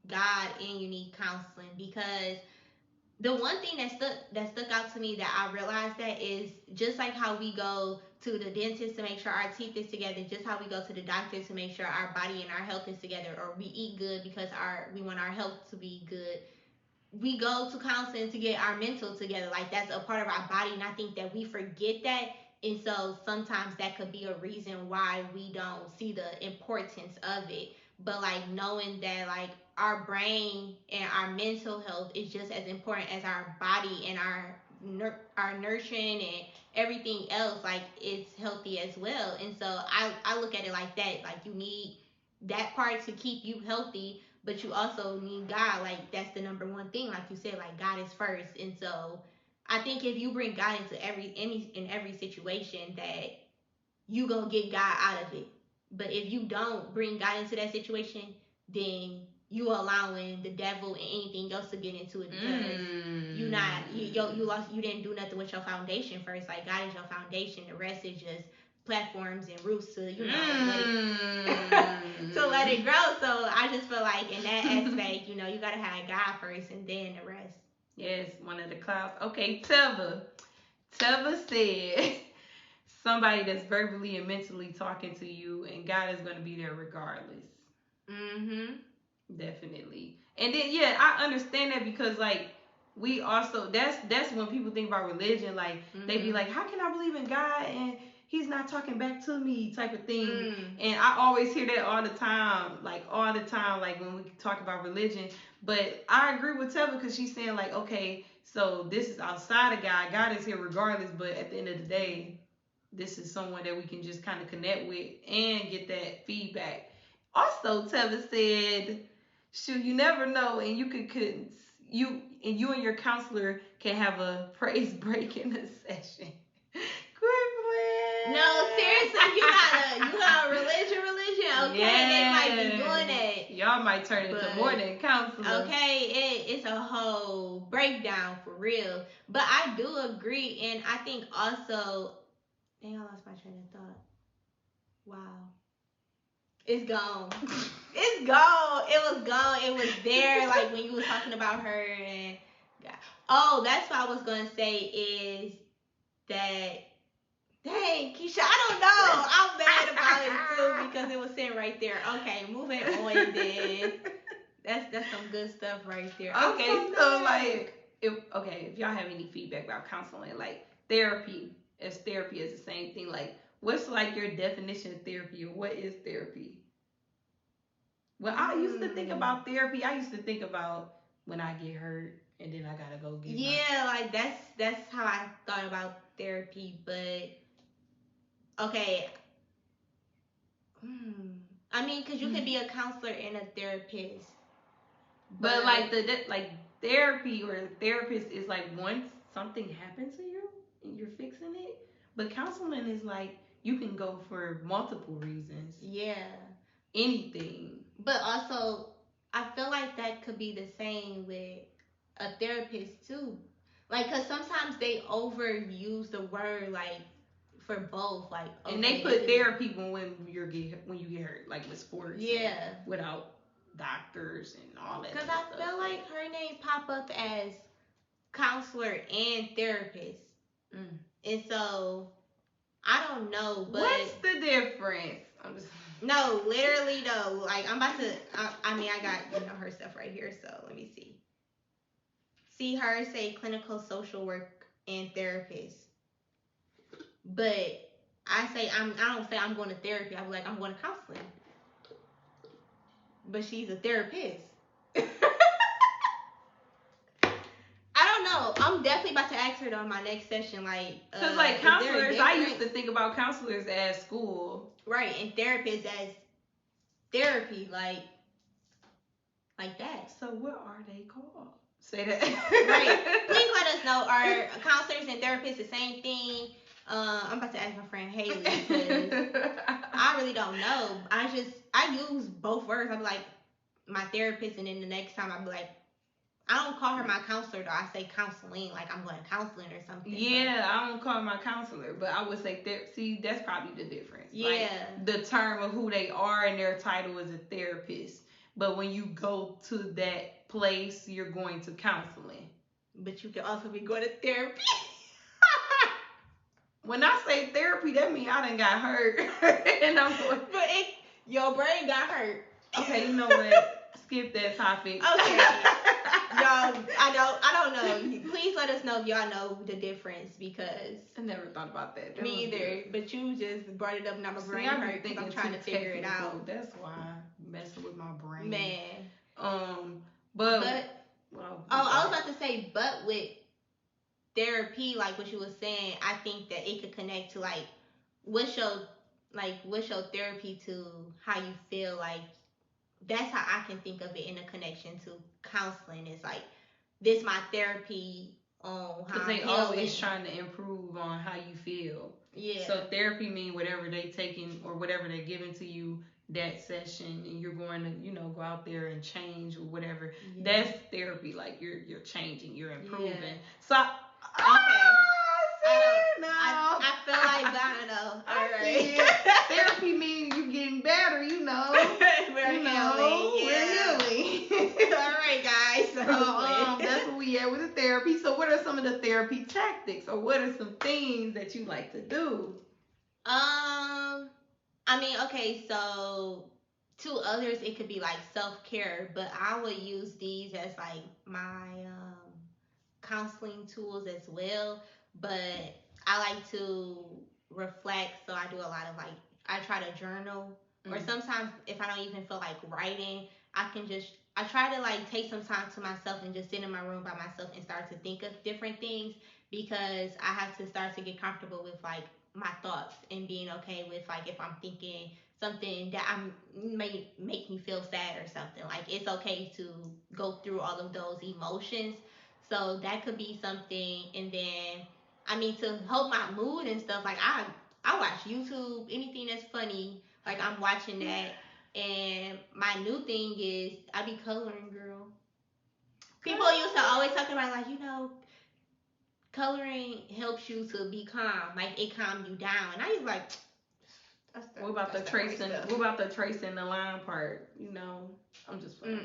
D: God and you need counseling, because the one thing that stuck out to me that I realized that is just like how we go to the dentist to make sure our teeth is together, just how we go to the doctor to make sure our body and our health is together, or we eat good because we want our health to be good. We go to counseling to get our mental together. Like, that's a part of our body, and I think that we forget that. And so sometimes that could be a reason why we don't see the importance of it. But like knowing that like our brain and our mental health is just as important as our body, and our nurturing and everything else, like it's healthy as well. And so I look at it like that. Like, you need that part to keep you healthy, but you also need God. Like, that's the number one thing. Like you said, like God is first. And so I think if you bring God into every situation, that you gonna get God out of it. But if you don't bring God into that situation, then you allowing the devil and anything else to get into it, because you didn't do nothing with your foundation first. Like, God is your foundation. The rest is just platforms and roofs to to let it grow. So I just feel like in that aspect, you gotta have God first and then the rest.
C: Yes, one of the clouds. Okay, Teva said somebody that's verbally and mentally talking to you, and God is going to be there regardless. Definitely. And then yeah, I understand that, because like we also, that's when people think about religion, like they be like, how can I believe in God and he's not talking back to me type of thing. And I always hear that all the time, like when we talk about religion. But I agree with Teva, because she's saying like, okay, so this is outside of God. God is here regardless, but at the end of the day, this is someone that we can just kind of connect with and get that feedback. Also, Teva said, shoot, you never know, and you and your counselor can have a praise break in the session.
D: No, seriously, you got a religion. Okay,
C: yes.
D: They might be doing that.
C: Y'all might turn into more than counselors.
D: Okay, it's a whole breakdown for real. But I do agree, and I think also, dang, I lost my train of thought. Wow. It's gone. It's gone. It was gone. It was there, like when you was talking about her and God. Oh, that's what I was gonna say is that. Dang, Keisha, I don't know. I'm mad about it too, because it was sitting right there. Okay, moving on then. That's some good stuff right there.
C: Okay, so like, if y'all have any feedback about counseling, like therapy, as therapy is the same thing. Like, what's like your definition of therapy, or what is therapy? Well, I used to think about therapy. I used to think about when I get hurt and then I gotta go get
D: like that's how I thought about therapy, but okay. I mean, because you can be a counselor and a therapist.
C: But like like therapy or a therapist is like once something happens to you and you're fixing it. But counseling is like you can go for multiple reasons.
D: Yeah.
C: Anything.
D: But also, I feel like that could be the same with a therapist too. Like, cause sometimes they overuse the word like for both, like. Okay,
C: and they put therapy when you get hurt, like with sports.
D: Yeah.
C: Without doctors and all that.
D: Cause I feel like her name pop up as counselor and therapist, and so I don't know. But
C: what's the difference? I'm just.
D: No, literally though. Like I'm about to. I mean, I got her stuff right here. So let me see. See her say clinical social work and therapist, but I say I don't say I'm going to therapy. I be like I'm going to counseling, but she's a therapist. I don't know. I'm definitely about to ask her though in my next session. Like,
C: cause like counselors, I used to think about counselors as school,
D: right, and therapists as therapy, like that.
C: So what are they called? Say that.
D: Right. Please let us know. Are counselors and therapists the same thing? I'm about to ask my friend Haley because I really don't know. I use both words. I'm like my therapist, and then the next time I'm like, I don't call her my counselor though. I say counseling, like I'm going to counseling or something.
C: Yeah, I don't call her my counselor, but I would say see, that's probably the difference.
D: Yeah.
C: Like, the term of who they are and their title is a therapist. But when you go to that place, you're going to counseling.
D: But you can also be going to therapy.
C: When I say therapy, that means I done got hurt. And I'm going,
D: but your brain got hurt.
C: Okay, you know what? Skip that topic.
D: Okay. Y'all, I don't know. Please let us know if y'all know the difference because
C: I never thought about that.
D: Me either. But you just brought it up and now my brain hurt because I'm trying to figure it out.
C: That's why I'm messing with my brain.
D: Man.
C: But
D: I was about to say, but with therapy, like what you was saying, I think that it could connect to like what's your therapy to how you feel. Like that's how I can think of it in a connection to counseling. It's like this my therapy on how
C: because they always trying to improve on how you feel.
D: Yeah.
C: So therapy mean whatever they taking or whatever they're giving to you that session, and you're going to go out there and change or whatever. Yeah. That's therapy. Like you're changing, you're improving. Yeah. So
D: I feel like I know. All right.
C: Therapy means you getting better.
D: We're healing. We're healing. All right, guys. So
C: that's what we at with the therapy. So what are some of the therapy tactics, or what are some things that you like to do?
D: I mean, okay, so to others it could be like self-care, but I would use these as like my counseling tools as well. But I like to reflect, so I do a lot of like I try to journal, or sometimes if I don't even feel like writing, I try to like take some time to myself and just sit in my room by myself and start to think of different things, because I have to start to get comfortable with like my thoughts and being okay with like if I'm thinking something that may make me feel sad or something. Like it's okay to go through all of those emotions. So that could be something. And then I mean, to help my mood and stuff, like I watch YouTube, anything that's funny, like I'm watching that. And my new thing is I be coloring, girl. People used to always talk about like, coloring helps you to be calm, like it calms you down. And I was like,
C: what about the tracing the line part? I'm just playing.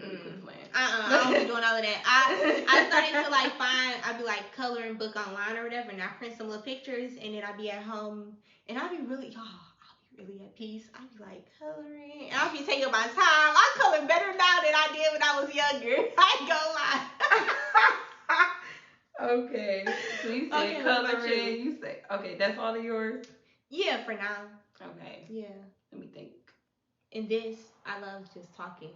D: I don't be doing all of that. I started to like I'd be like coloring book online or whatever, and I print some little pictures, and then I'd be at home, and I'll be really at peace. I'd be like coloring, and I'll be taking my time. I color better now than I did when I was younger. I ain't gonna
C: lie. Okay, so you say coloring. You say that's all of yours.
D: Yeah, for now.
C: Okay.
D: Yeah.
C: Let me think.
D: And this, I love just talking.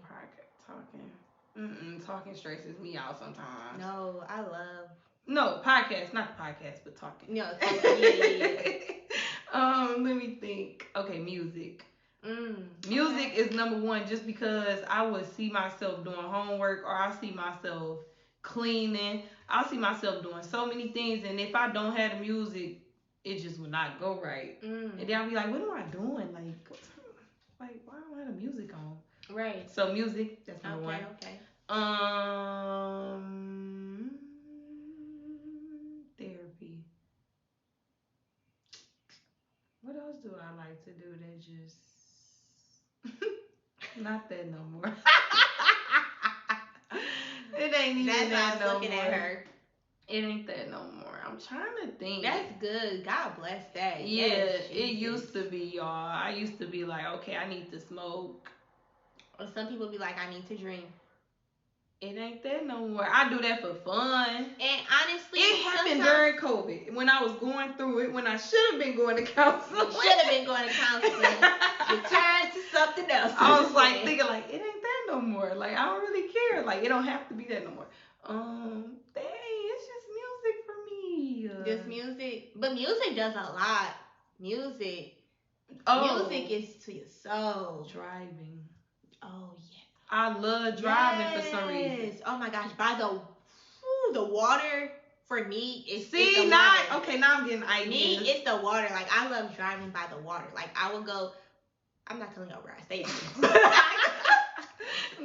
C: Talking stresses me out sometimes.
D: No, I love.
C: No, podcast, not the podcast, but talking.
D: No, yeah.
C: Let me think. Okay, music. Music is number one, just because I would see myself doing homework, or I see myself cleaning. I see myself doing so many things, and if I don't have the music, it just would not go right. And then I'll be like, what am I doing? Like, why don't I have the music on?
D: Right.
C: So music, that's number one.
D: Okay.
C: do I like to do that just not that no more. It ain't even that no more. Looking at her. It ain't that no more. I'm trying to think.
D: That's good. God bless that.
C: Yeah, it used to be, y'all. I used to be like, okay, I need to smoke.
D: Or some people be like, I need to drink.
C: It ain't that no more. I do that for fun.
D: And honestly,
C: it happened during COVID when I was going through it, when I should have been going to counseling.
D: Should have been going to counseling. Returned to something else.
C: I was like thinking like, it ain't that no more. Like, I don't really care. Like, it don't have to be that no more. Dang, it's just music for me.
D: Just music, but music does a lot. Music is to your soul.
C: Driving.
D: Oh yeah.
C: I love driving for some reason.
D: Oh my gosh, by the water for me is
C: now I'm getting ideas.
D: Me, it's the water. Like, I love driving by the water. Like, I would go. I'm not telling y'all where I stay.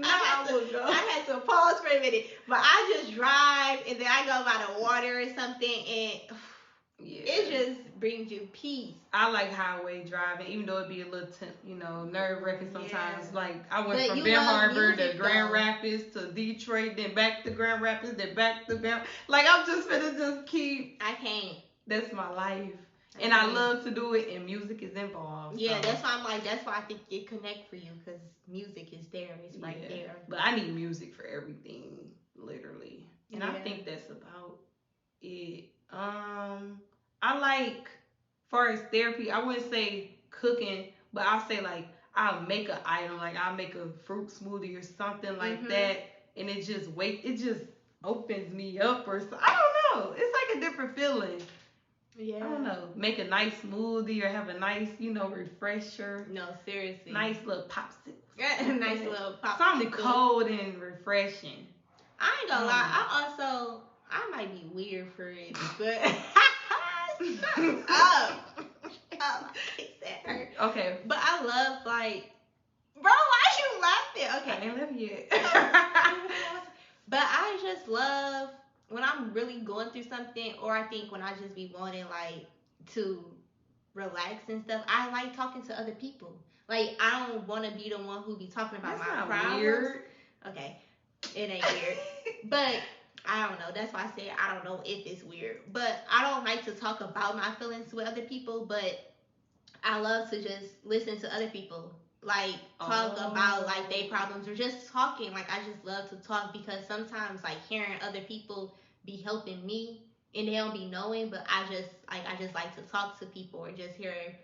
D: I had to pause for a minute, but I just drive and then I go by the water or something, and it just brings you peace.
C: I like highway driving, even though it be a little, nerve wracking sometimes. Yeah. Like, I went from Ben Harbor to Grand Rapids to Detroit, then back to Grand Rapids, then back to Ben. Like, I'm just finna just keep.
D: I can't.
C: That's my life. And I love to do it, and music is involved.
D: Yeah, so. That's why I think it connect for you, because music is there. It's right there.
C: But I need music for everything, literally. And I think that's about it. I like, far as therapy, I wouldn't say cooking, but I'll say, like, I'll make an item. Like, I'll make a fruit smoothie or something like that, and it just opens me up or something. I don't know. It's like a different feeling. Yeah. I don't know. Make a nice smoothie or have a nice, refresher.
D: No, seriously.
C: Nice little popsicle.
D: Nice little popsicle.
C: Something cold and refreshing.
D: I ain't gonna lie. I might be weird for it, but my face that hurt.
C: Okay.
D: But I love, like, bro, why you laughing? Okay.
C: I ain't left yet.
D: But I just love when I'm really going through something, or I think when I just be wanting, like, to relax and stuff, I like talking to other people. Like, I don't want to be the one who be talking about my problems. Weird. Okay, it ain't weird. But I don't know. That's why I said I don't know if it's weird. But I don't like to talk about my feelings with other people, but I love to just listen to other people. Like, talk about, like, their problems, or just talking. Like, I just love to talk, because sometimes, like, hearing other people be helping me, and they don't be knowing, but I just like to talk to people, or just hear,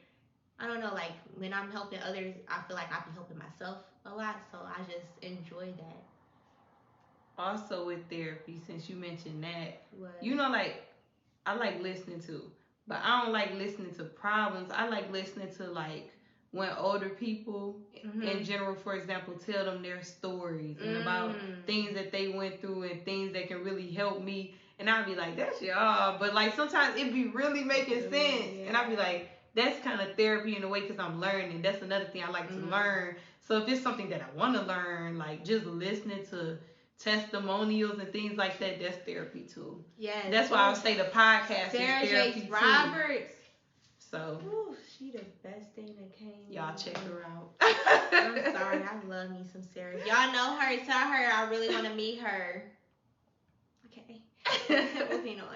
D: I don't know, like, when I'm helping others, I feel like I be helping myself a lot, so I just enjoy that.
C: Also with therapy, since you mentioned that,
D: what?
C: Like, I like listening to, but I don't like listening to problems. I like listening to, like, when older people in general, for example, tell them their stories and about things that they went through and things that can really help me. And I'll be like, that's y'all. But, like, sometimes it be really making sense. Yeah. And I'll be like, that's kind of therapy in a way, because I'm learning. That's another thing I like to learn. So if it's something that I want to learn, like, just listening to testimonials and things like that, that's therapy too.
D: Yes.
C: That's why I would say the podcast
D: Sarah
C: is therapy
D: Jakes Roberts.
C: So.
D: Ooh, she the best thing that came.
C: Y'all check her out.
D: I'm sorry, I love me some Sarah. Y'all know her. Tell her I really want to meet her. Okay. Moving on.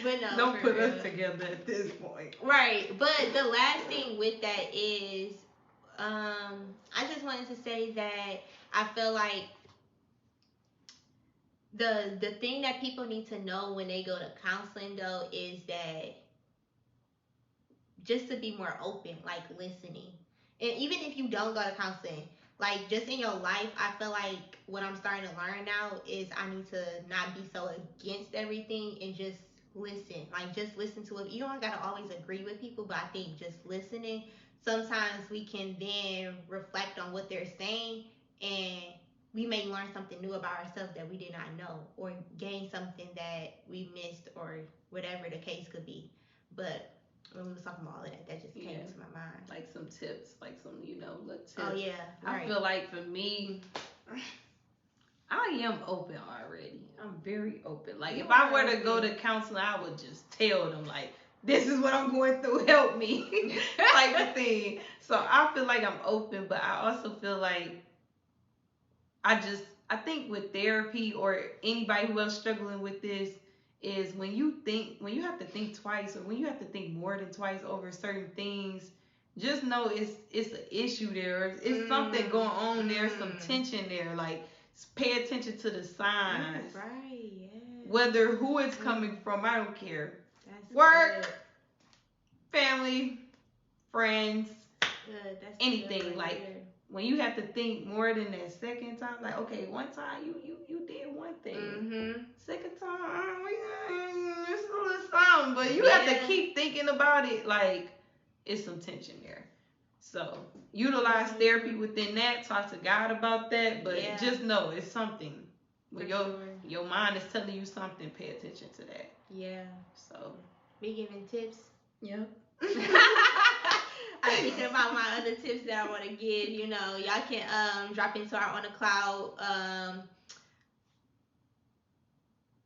D: But no.
C: Don't put us together at this point.
D: Right. But the last thing with that is, I just wanted to say that I feel like the thing that people need to know when they go to counseling, though, is that just to be more open, like listening. And even if you don't go to counseling, like, just in your life, I feel like what I'm starting to learn now is I need to not be so against everything and just listen. Like, just listen to it. You don't got to always agree with people, but I think just listening, sometimes we can then reflect on what they're saying, and we may learn something new about ourselves that we did not know, or gain something that we missed, or whatever the case could be. But when we was talking about all of that, that just came to my mind.
C: Like some tips, like some, little tips.
D: Oh, yeah. Right.
C: I feel like for me, I am open already. I'm very open. Like, if I were to go to counseling, I would just tell them, like, this is what I'm going through, help me, type of thing. So I feel like I'm open, but I also feel like I think with therapy or anybody who else struggling with this is when you have to think twice or when you have to think more than twice over certain things, just know it's an issue there. It's something going on there, some tension there. Like pay attention to the signs.
D: Right, yeah.
C: Whether who it's coming from, I don't care.
D: That's
C: Work,
D: good.
C: family, friends,
D: Good. That's
C: anything.
D: good
C: Like
D: there.
C: when you have to think more than that second time, like okay, one time you did one thing, second time it's a little something, but you have to keep thinking about it. Like it's some tension there. So utilize therapy within that. Talk to God about that, but just know it's something. When your mind is telling you something, pay attention to that.
D: Yeah.
C: So
D: be giving tips.
C: Yep.
D: I'm thinking about my other tips that I want to give. You know, y'all can drop into our On the Cloud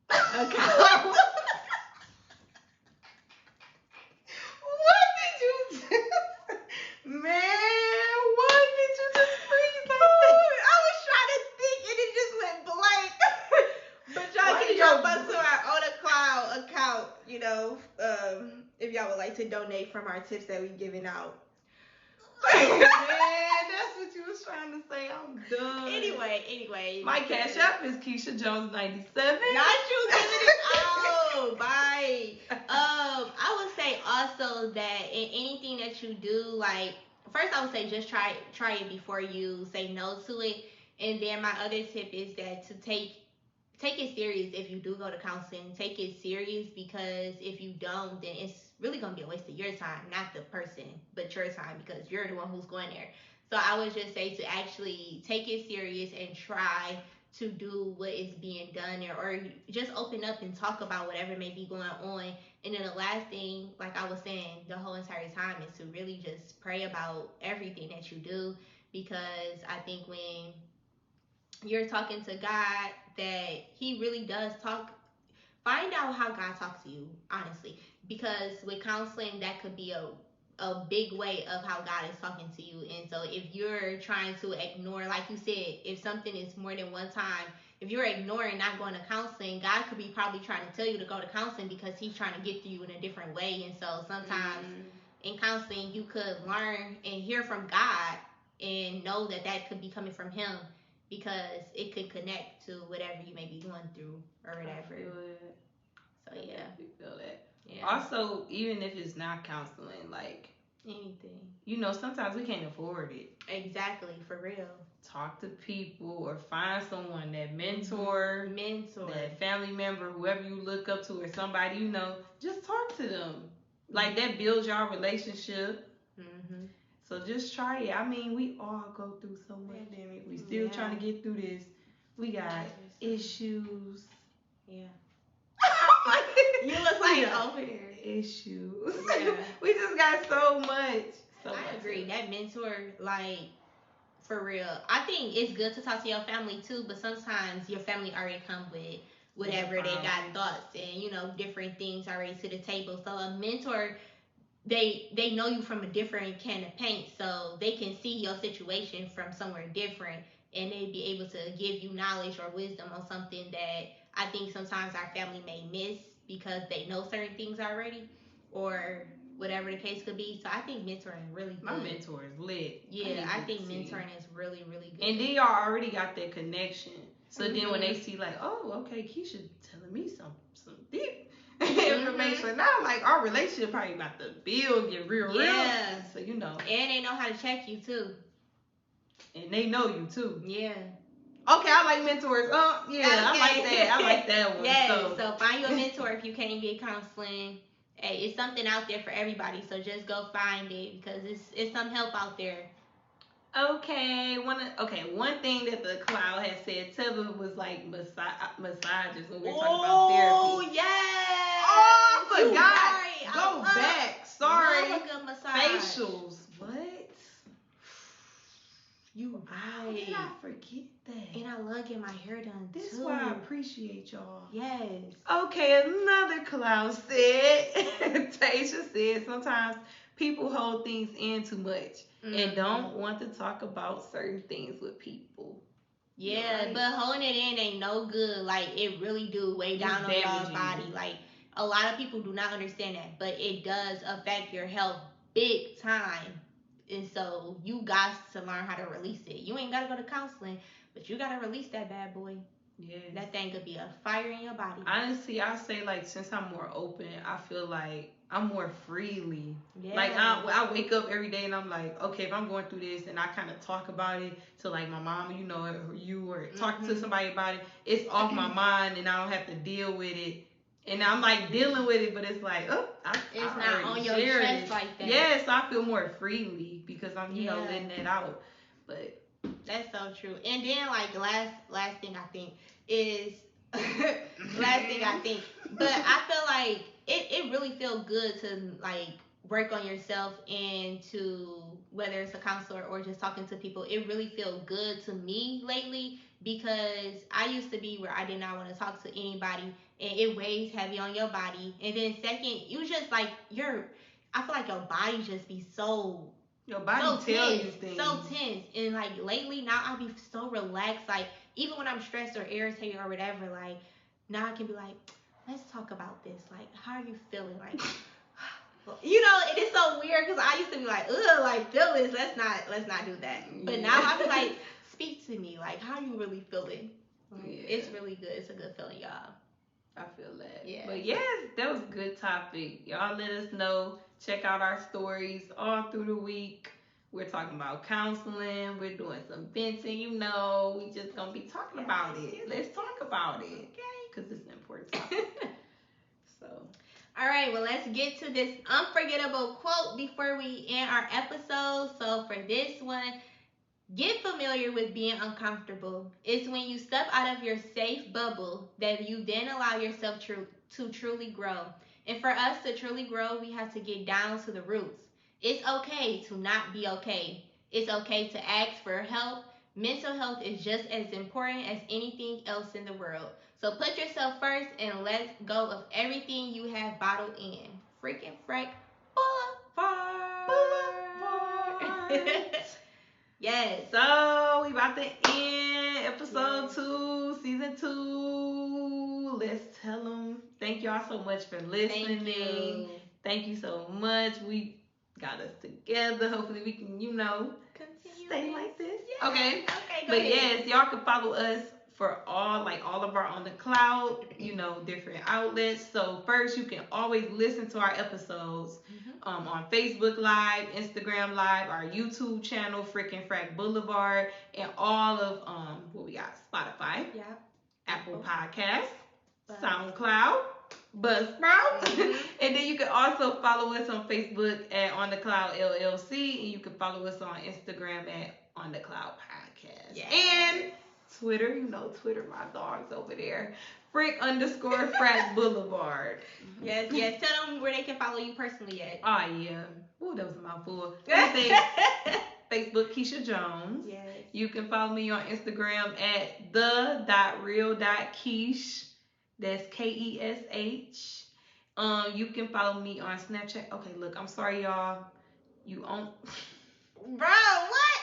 D: account.
C: What did you do? Man, what did you just freeze like that?
D: I was trying to think and it just went blank. But y'all can drop us to our On the Cloud account, you know, if y'all would like to donate from our tips that we're giving out.
C: Man, that's what you was trying to say. I'm done.
D: Anyway.
C: My cash app is Keisha Jones 97.
D: Not you giving it out. Bye. I would say also that in anything that you do, like first I would say just try it before you say no to it. And then my other tip is that to take it serious. If you do go to counseling, take it serious, because if you don't, then it's really gonna be a waste of your time, not the person, but your time, because you're the one who's going there. So I would just say to actually take it serious and try to do what is being done there, or just open up and talk about whatever may be going on. And then the last thing, like I was saying, the whole entire time is to really just pray about everything that you do, because I think when you're talking to God, that He really does talk. Find out how God talks to you, honestly, because with counseling, that could be a big way of how God is talking to you. And so if you're trying to ignore, like you said, if something is more than one time, if you're ignoring not going to counseling, God could be probably trying to tell you to go to counseling because He's trying to get to you in a different way. And so sometimes in counseling, you could learn and hear from God and know that that could be coming from Him, because it could connect to whatever you may be going through or whatever. So yeah.
C: We feel that.
D: Yeah.
C: Also, even if it's not counseling, like
D: anything,
C: you know, sometimes we can't afford it.
D: Exactly, for real.
C: Talk to people or find someone, that mentor, that family member, whoever you look up to, or somebody you know. Just talk to them. Like that builds your relationship. So just try it. I mean, we all go through so much. We still trying to get through this. We got issues.
D: Yeah. You look like over there.
C: Issues.
D: Yeah.
C: We just got so much.
D: I agree. That mentor, like, for real. I think it's good to talk to your family too, but sometimes your family already come with whatever they got thoughts and, you know, different things already to the table. So a mentor, they know you from a different can of paint, so they can see your situation from somewhere different, and they'd be able to give you knowledge or wisdom on something that I think sometimes our family may miss because they know certain things already, or whatever the case could be. So I think mentoring really good.
C: My mentor is lit.
D: Yeah, I think mentoring is really, really good.
C: And then y'all already got that connection. So then when they see like, oh, okay, Keisha telling me some deep information. Now like our relationship probably about to build, get real. So you know.
D: And they know how to check you too.
C: And they know you too.
D: Yeah.
C: Okay, I like mentors. Yeah, okay. I like that. I like that one.
D: Yeah, so find you a mentor if you can't get counseling. Hey, it's something out there for everybody, so just go find it, because it's some help out there.
C: Okay, one thing that the cloud had said, Teva was like massages when we were talking about therapy.
D: Oh, yes!
C: Oh, I forgot.
D: Right.
C: Go back. Sorry.
D: Love a good massage.
C: Facials. What?
D: You
C: How
D: right.
C: did I forget that?
D: And I love getting my hair done
C: This
D: too.
C: is why I appreciate y'all.
D: Yes.
C: Okay, another clown said, Tasia said, sometimes people hold things in too much and don't want to talk about certain things with people.
D: Yeah,
C: right.
D: but holding it in ain't no good. Like, it really do weigh down on y'all's body. Like, a lot of people do not understand that, but it does affect your health big time. And so you got to learn how to release it. You ain't gotta go to counseling, but you gotta release that bad boy.
C: Yes.
D: That thing could be a fire in your body.
C: Honestly, I say, like, since I'm more open, I feel like I'm more freely.
D: Yeah.
C: Like, I wake up every day and I'm like, okay, if I'm going through this and I kind of talk about it to, like, my mom, you know, or you, or talking to somebody about it, it's off my mind and I don't have to deal with it. And I'm, like, dealing with it, but it's like, oh,
D: it's not on your chest like that.
C: Yes, I feel more freely because I'm, you know, letting it out. But
D: that's so true. And then, like, last thing I think is last thing I think. But I feel like it really feels good to, like, work on yourself and to, whether it's a counselor or just talking to people, it really feels good to me lately, because I used to be where I did not want to talk to anybody, and it weighs heavy on your body. And then second, you just, like, I feel like your body just be so,
C: your body tell you things.
D: So tense. And, like, lately now I be so relaxed. Like, even when I'm stressed or irritated or whatever, like, now I can be like, let's talk about this. Like, how are you feeling? Like, you know, it is so weird because I used to be like, ugh, like, feelings, let's not do that. But now I be like, speak to me. Like, how are you really feeling? It's really good. It's a good feeling, y'all.
C: I feel that.
D: Yeah.
C: But yes, that was a good topic. Y'all let us know. Check out our stories all through the week. We're talking about counseling. We're doing some venting, you know. We just gonna be talking about it. Let's talk about it. Okay. Because it's an important topic. So.
D: All right, well, let's get to this unforgettable quote before we end our episode. So for this one, get familiar with being uncomfortable. It's when you step out of your safe bubble that you then allow yourself to truly grow. And for us to truly grow, we have to get down to the roots. It's okay to not be okay. It's okay to ask for help. Mental health is just as important as anything else in the world. So put yourself first and let go of everything you have bottled in. Freaking Frack Boulevard. Yes.
C: So we about to end episode 2, season 2. Let's tell them thank y'all so much for listening. Thank you so much. We got us together. Hopefully we can, you know,
D: continue
C: stay like this.
D: Yes.
C: Okay.
D: Go
C: but
D: ahead.
C: Yes, y'all can follow us for all of our on the cloud, you know, different outlets. So first, you can always listen to our episodes on Facebook Live, Instagram Live, our YouTube channel, Frickin' Frack Boulevard, and all of what we got, Spotify, Apple Podcasts, SoundCloud, Buzzsprout. And then you can also follow us on Facebook at On The Cloud LLC, and you can follow us on Instagram at On The Cloud Podcast.
D: Yes.
C: And Twitter, you know Twitter, my dog's over there. Frick_Frack Boulevard.
D: Yes. Tell them where they can follow you personally at.
C: Oh, yeah. Ooh, that was a mouthful. Facebook, Keisha Jones.
D: Yes.
C: You can follow me on Instagram at the.real.keish. That's KESH. You can follow me on Snapchat. Okay, look, I'm sorry, y'all. You own.
D: Bro, what?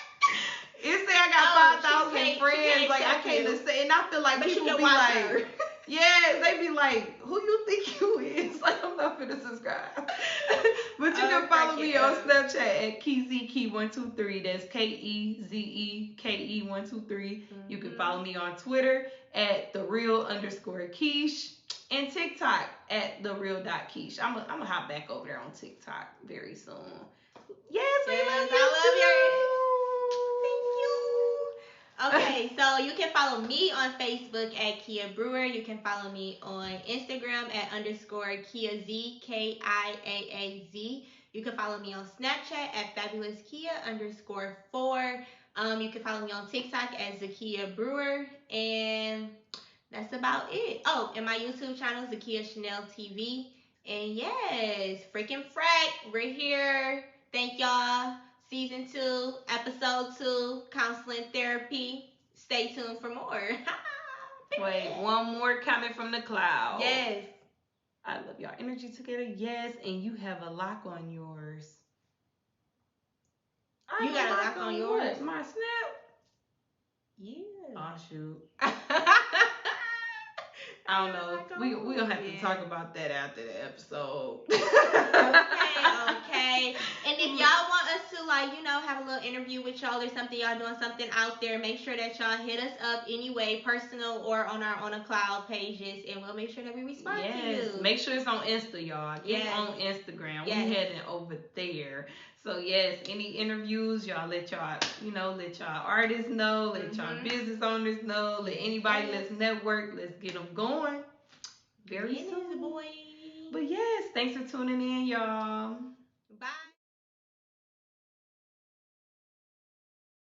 C: It say I got 5,000 friends. Like, I can't even say. And I feel like people be like, yeah, they be like, who you think you is? Like, I'm not finna subscribe. But you can follow me on Snapchat at KeZeke123. That's KEZEKE123. You can follow me on Twitter at @thereal_Keish. And TikTok at @thereal.Keish. I'm gonna hop back over there on TikTok very soon. Yes, we love you.
D: Okay, so you can follow me on Facebook at Kia Brewer. You can follow me on Instagram at _KiaZ, KIAAZ. You can follow me on Snapchat at FabulousKia_4. You can follow me on TikTok as Zakia Brewer. And that's about it. Oh, and my YouTube channel is Zakia Chanel TV. And yes, freaking Frack, we're here. Thank y'all. Season 2, Episode 2, Counseling Therapy. Stay tuned for more.
C: Wait, one more coming from the cloud.
D: Yes.
C: I love y'all energy together. Yes, and you have a lock on yours.
D: You got a lock on yours?
C: What? My snap?
D: Yeah.
C: Oh, shoot. I don't know. We're going to have to talk about that after the episode.
D: Okay. And if y'all want us to, like, you know, have a little interview with y'all or something, y'all doing something out there, make sure that y'all hit us up anyway, personal or on our On a Cloud pages, and we'll make sure that we respond to you.
C: Yes. Make sure it's on Insta, y'all. Get on Instagram.
D: Yes.
C: We heading over there. So yes, any interviews, y'all let y'all artists know, let y'all business owners know, let anybody, let's network, let's get them going very soon.
D: Boy.
C: But yes, thanks for tuning in, y'all.